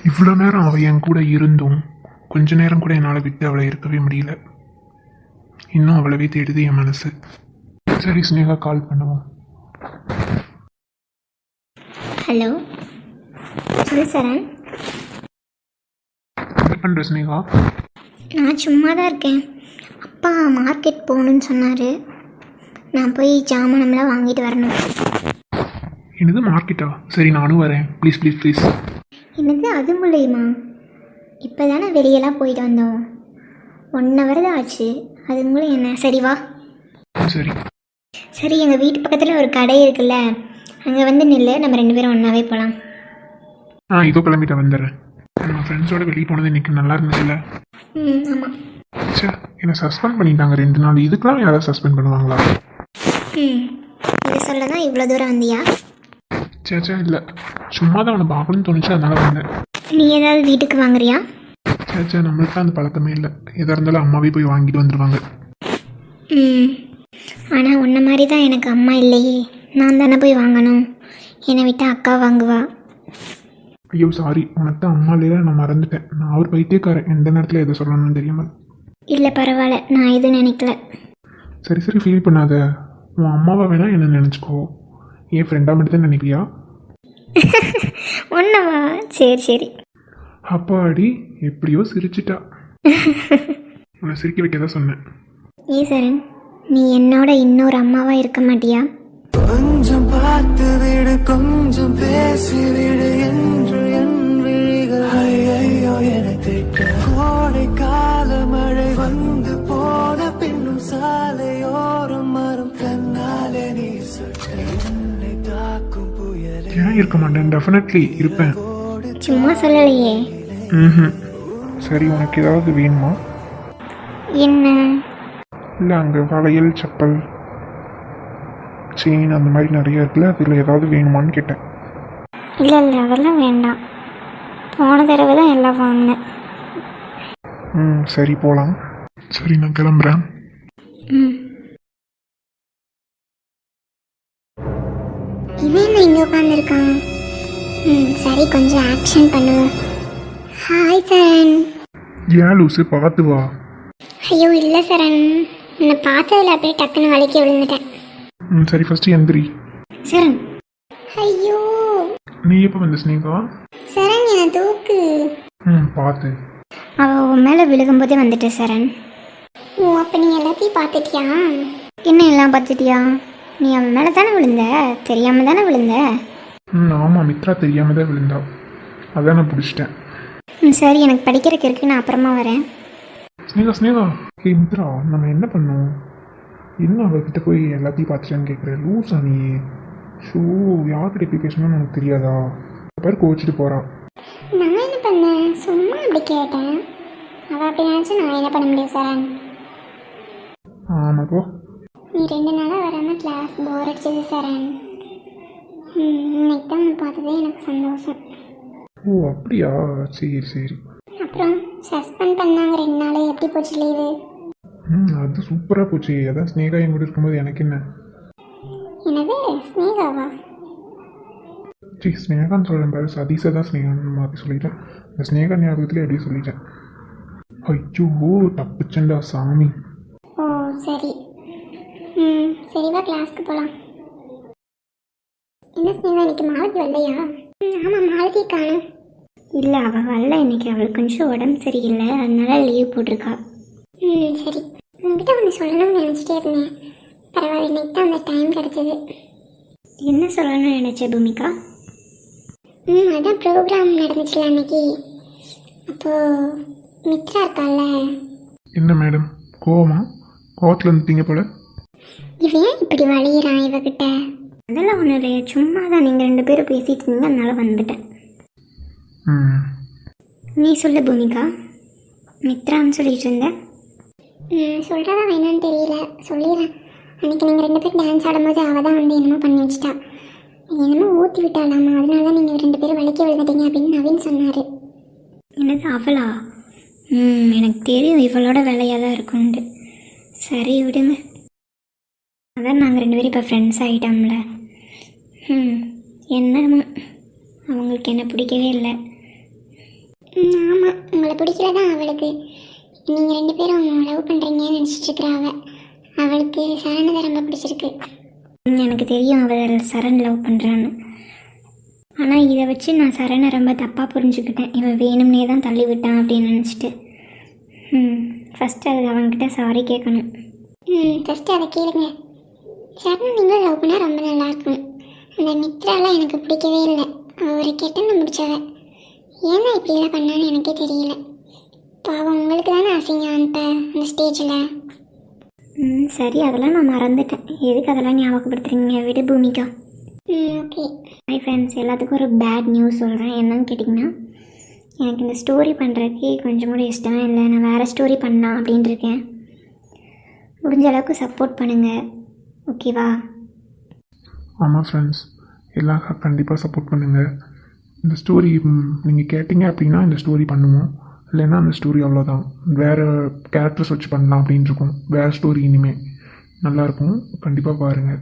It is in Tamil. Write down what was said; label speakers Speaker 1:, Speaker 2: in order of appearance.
Speaker 1: இவ்வளோ நேரம் அவள் என் கூட இருந்தும் கொஞ்ச நேரம் கூட என்னால் விட்டு அவளை இருக்கவே முடியல. இன்னும் அவளவே தேடுது என் மனசு. சரி ஸ்னேகா, கால் பண்ணுவோம்.
Speaker 2: ஹலோ, சொல்லு சரண்.
Speaker 1: என்ன பண்ணுற ஸ்னேகா?
Speaker 2: நான் சும்மா தான் இருக்கேன். அப்பா மார்க்கெட் போகணுன்னு சொன்னார். நான் போய் ஜாமானம்லாம் வாங்கிட்டு வரணும்.
Speaker 1: என்னது மார்க்கெட்டா? சரி நானும் வரேன். Please please please.
Speaker 2: என்னது அது மூலியமா? இப்போ தானே வெளியெல்லாம் போயிட்டு வந்தோம். 1 hour தான் ஆச்சு. அது மூலம் என்ன? சரி வா.
Speaker 1: சரி
Speaker 2: சரி, எங்கள் வீட்டு பக்கத்தில் ஒரு கடை இருக்குல்ல, அங்கே வந்து நில்லு, நம்ம 2 பேரும் ஒன்றாவே போகலாம்.
Speaker 1: இதோ கிளம்பிட்டு வந்துடுறேன். நம்ம ஃப்ரெண்ட்ஸோட வெளியே போனது இன்னைக்கு நல்லா இருந்துச்சுல்ல?
Speaker 2: ஆமாம்.
Speaker 1: சே, என்னை சஸ்பெண்ட் பண்ணிட்டாங்க 2 நாள். இதுக்கெல்லாம் யாராவது சஸ்பெண்ட் பண்ணுவாங்களா?
Speaker 2: இது சொல்ல தான் இவ்வளோ தூரம் வந்தியா?
Speaker 1: சேச்சா இல்லை, சும்மா தான் அவனை பார்க்கணும்னு தோணுச்சு, அதனால வந்தேன்.
Speaker 2: நீ ஏதாவது வீட்டுக்கு வாங்குறியா?
Speaker 1: சேச்சா, நம்மளுக்கு தான் அந்த பழக்கமே இல்லை. எதாக இருந்தாலும் அம்மாவே போய் வாங்கிட்டு வந்துடுவாங்க.
Speaker 2: ஆனால் உன்ன மாதிரி தான் எனக்கு அம்மா இல்லையே. நான் தானே போய் வாங்கணும். என்னை விட்டு அக்கா வாங்குவா.
Speaker 1: ஐயோ சாரி, உனக்கு தான் அம்மா இல்லையா, நான் மறந்துட்டேன். நான் ஒரு பைத்தியக்காரன், எந்த நேரத்தில் எதை சொல்லணும்னு தெரியாமல்.
Speaker 2: இல்லை பரவாயில்ல, நான் எதுவும் நினைக்கல.
Speaker 1: சரி சரி, ஃபீல் பண்ணாத. உன் அம்மாவை வேணா என்ன நினச்சிக்கோ, என் ஃப்ரெண்டாக மட்டும் தான் நினைக்கிறியா?
Speaker 2: ஒன்றவா? சரி சரி.
Speaker 1: அப்பாடி, எப்படியோ சிரிச்சிட்டா. உன்னை சிரிக்க வைக்க தான் சொன்னேன்.
Speaker 2: சரண், நீ என்னோட இன்னொரு அம்மாவா இருக்க மாட்டியா?
Speaker 3: கொஞ்சம் பார்த்து விடு, கொஞ்சம் பேசி விடு என்று என் விழிகள் ஐயோ என திட்ட. கோடை கால மழை வந்து போன பின்னும் சாலையோரம் மரம் கண்ணாலே நீ சுற்ற என்னை தாக்கும் புயல்.
Speaker 1: ஏன் இருக்க மாட்டேன்? டெஃபினெட்லி இருப்பேன்.
Speaker 2: சும்மா சொல்லலையே.
Speaker 1: சரி, உனக்கு ஏதாவது வேணுமா?
Speaker 2: என்ன?
Speaker 1: இல்லை, அங்கே வளையல், செப்பல், செயின் அந்த மாதிரி நிறைய இருக்குல்ல, அதில் ஏதாவது வேணுமான்னு கேட்டேன்.
Speaker 2: இல்லை இல்லை, அதெல்லாம் வேண்டாம். போன தடவை தான் எல்லாம் வாங்கினேன்.
Speaker 1: சரி போகலாம். சரி நான் கிளம்புறேன்.
Speaker 2: இவன் என்ன இங்கே உட்காந்துருக்கான்? சரி, கொஞ்சம் ஆக்ஷன் பண்ணுவோம். ஹாய் சரண்.
Speaker 1: ஏன் லூசு, பார்த்து வா.
Speaker 2: ஐயோ இல்லை சரண், என்னை பார்த்ததில் அப்படியே டக்குன்னு வலிக்க விழுந்துட்டேன்.
Speaker 1: சரி ஃபஸ்ட்டு எந்திரி.
Speaker 2: சரண். ஐயோ.
Speaker 1: நீ எப்போ வந்த ஸ்னேகா?
Speaker 2: சரண், என்னை தூக்கு.
Speaker 1: பார்த்து.
Speaker 2: அவள் உன் மேலே விழுகும்போதே வந்துட்டேன் சரண். ஓ, அப்போ நீ எல்லாத்தையும் பார்த்துட்டியா? என்ன எல்லாம் பார்த்துட்டியா? நீ அவன் மேலே தானே விழுந்த, தெரியாமல் தானே விழுந்த?
Speaker 1: ஆமாம், மித்ரா தெரியாமல் தான் விழுந்தா, அதான் நான் பிடிச்சிட்டேன்.
Speaker 2: சரி, எனக்கு படிக்கிறதுக்கு இருக்கு, நான் அப்புறமா வரேன்.
Speaker 1: ஸ்னேகா ஸ்னேகா, ஹே மித்ரா, நம்ம என்ன பண்ணோம்? இன்னும் அவர்கிட்ட போய் எல்லாத்தையும் பார்த்துட்டேன்னு கேட்குறேன். லூஸா நீ? ஷோ, யார்கிட்ட எப்படி பேசணும்னு உனக்கு தெரியாதா? பேர் கோச்சிட்டு போகிறான்.
Speaker 2: நான் என்ன பண்ணேன்? சும்மா அப்படி கேட்டேன். அவள் அப்படி நினச்சி நான் என்ன பண்ண முடியும் சரண்?
Speaker 1: ஆமாம் போ.
Speaker 2: நீ 2 நாளாக வராமல் கிளாஸ் போர் அடிச்சது சரண். இன்னைக்கு தான் உன்னை பார்த்ததே எனக்கு சந்தோஷம்.
Speaker 1: ஓ அப்படியா? சரி சரி.
Speaker 2: அப்புறம் சஸ்பெண்ட் பண்ணாங்க 2 நாள், எப்படி போச்சு லீவு?
Speaker 1: அது சூப்பராக போச்சு. அதான் ஸ்னேகா என் கூட இருக்கும்போது எனக்கு என்ன.
Speaker 2: என்னது ஸ்னேகாவா?
Speaker 1: சரி, ஸ்னேகான்னு சொல்கிறேன் பாரு, சதீஷை தான் ஸ்னேகான்னு மாற்றி சொல்லிட்டேன். இந்த ஸ்னேகா ஞாபகத்தில் எப்படி சொல்லிட்டேன். ஐயோ தப்புச்சண்டா சாமி.
Speaker 2: ஓ சரி. சரிவா, கிளாஸ்க்கு போகலாம். என்ன ஸ்னேகா, இன்னைக்கு மாலதி வரலையா? ஆமாம், மாலதி காணும். இல்லை, அவள் வரல இன்னைக்கு. அவளுக்கு கொஞ்சம் உடம்பு சரியில்லை, அதனால லீவ் போட்டிருக்கா. சரி, உங்ககிட்ட ஒன்று சொல்லணும்னு நினச்சிட்டே இருந்தேன். பரவாயில்ல, இன்னைக்கு தான் அந்த டைம் கிடச்சிது. என்ன சொல்லணும்னு நினச்ச பூமிகா? அதான் ப்ரோக்ராம் நடந்துச்சுல அன்னைக்கு. அப்போது மித்ரா இருக்கால.
Speaker 1: என்ன மேடம், கோவமா? கோவத்தில் வந்துட்டீங்க போல.
Speaker 2: இவன் ஏன் இப்படி வழியிறான் இவகிட்ட? அதெல்லாம் ஒன்றும் இல்லையா, சும்மா தான் நீங்கள் 2 பேரும் பேசிட்டு இருந்தீங்க, அதனால வந்துட்டேன். நீ சொல்லு பூமிகா, மித்ரான்னு சொல்லிட்டு இருந்தேன். சொல்கிறதா வேணான்னு தெரியல, சொல்லிடுறேன். அன்றைக்கி நீங்கள் 2 பேரும் டான்ஸ் ஆடும்போது அவள் தான் வந்து என்னமோ பண்ணி வச்சிட்டா. என்னமோ ஊற்றி விட்டாலாமா, அதனால தான் நீங்கள் 2 பேரும் வலிக்க விழுந்துட்டீங்க அப்படின்னு நவீன் சொன்னார். என்னது அவளா? எனக்கு தெரியும் இவளோட வேலையாக தான் இருக்கும்ட்டு. சரி விடுங்க. அதான் நாங்கள் 2 பேரும் இப்போ ஃப்ரெண்ட்ஸ் ஆகிட்டோம்ல. என்னம்மா, அவங்களுக்கு என்ன பிடிக்கவே இல்லை. ஆமாம், உங்களை பிடிக்கல தான் அவளுக்கு. நீங்கள் 2 பேரும் லவ் பண்ணுறீங்கன்னு நினச்சிட்ருக்குறா அவளுக்கு சரணதை ரொம்ப பிடிச்சிருக்கு. எனக்கு தெரியும் அவள் சரண் லவ் பண்ணுறான்னு. ஆனால் இதை வச்சு நான் சரணை ரொம்ப தப்பாக புரிஞ்சுக்கிட்டேன். இவன் வேணும்னே தான் தள்ளி விட்டான் அப்படின்னு நினச்சிட்டு. ஃபஸ்ட்டு அதுக்கு அவன்கிட்ட சாரி கேட்கணும். ஃபஸ்ட்டு அதை கேளுங்க. சரண் நீங்களும் லவ் பண்ணால் ரொம்ப நல்லாயிருக்கும். அந்த மித்ராலாம் எனக்கு பிடிக்கவே இல்லை. அவரை கெட்டன்னு முடிச்சவ. ஏன்னா இப்படிலாம் பண்ணான்னு எனக்கே தெரியல. பாவம் உங்களுக்கு தானே அசிங்கம் அந்த ஸ்டேஜில். சரி, அதெல்லாம் நான் மறந்துட்டேன். எதுக்கு அதெல்லாம் ஞாபகப்படுத்துறீங்க? விடு பூமிகா. ஓகே. ஹை ஃப்ரெண்ட்ஸ், எல்லாத்துக்கும் ஒரு பேட் நியூஸ் சொல்கிறேன். என்னன்னு கேட்டிங்கன்னா, எனக்கு இந்த ஸ்டோரி பண்ணுறதுக்கு கொஞ்சம் கூட இஷ்டமே இல்லை. நான் வேறு ஸ்டோரி பண்ணலாம் அப்படின்ட்டு இருக்கேன். முடிஞ்ச அளவுக்கு சப்போர்ட் பண்ணுங்கள், ஓகேவா?
Speaker 1: ஆமாம் ஃப்ரெண்ட்ஸ், எல்லாம் கண்டிப்பாக சப்போர்ட் பண்ணுங்கள். இந்த ஸ்டோரி நீங்கள் கேட்டிங்க அப்படின்னா இந்த ஸ்டோரி பண்ணுவோம். இல்லைன்னா அந்த ஸ்டோரி அவ்வளோதான், வேறு கேரக்டர்ஸ் வச்சு பண்ணலாம் அப்படின்னு இருக்கும். வேறு ஸ்டோரி இனிமேல் நல்லாயிருக்கும், கண்டிப்பாக பாருங்கள்.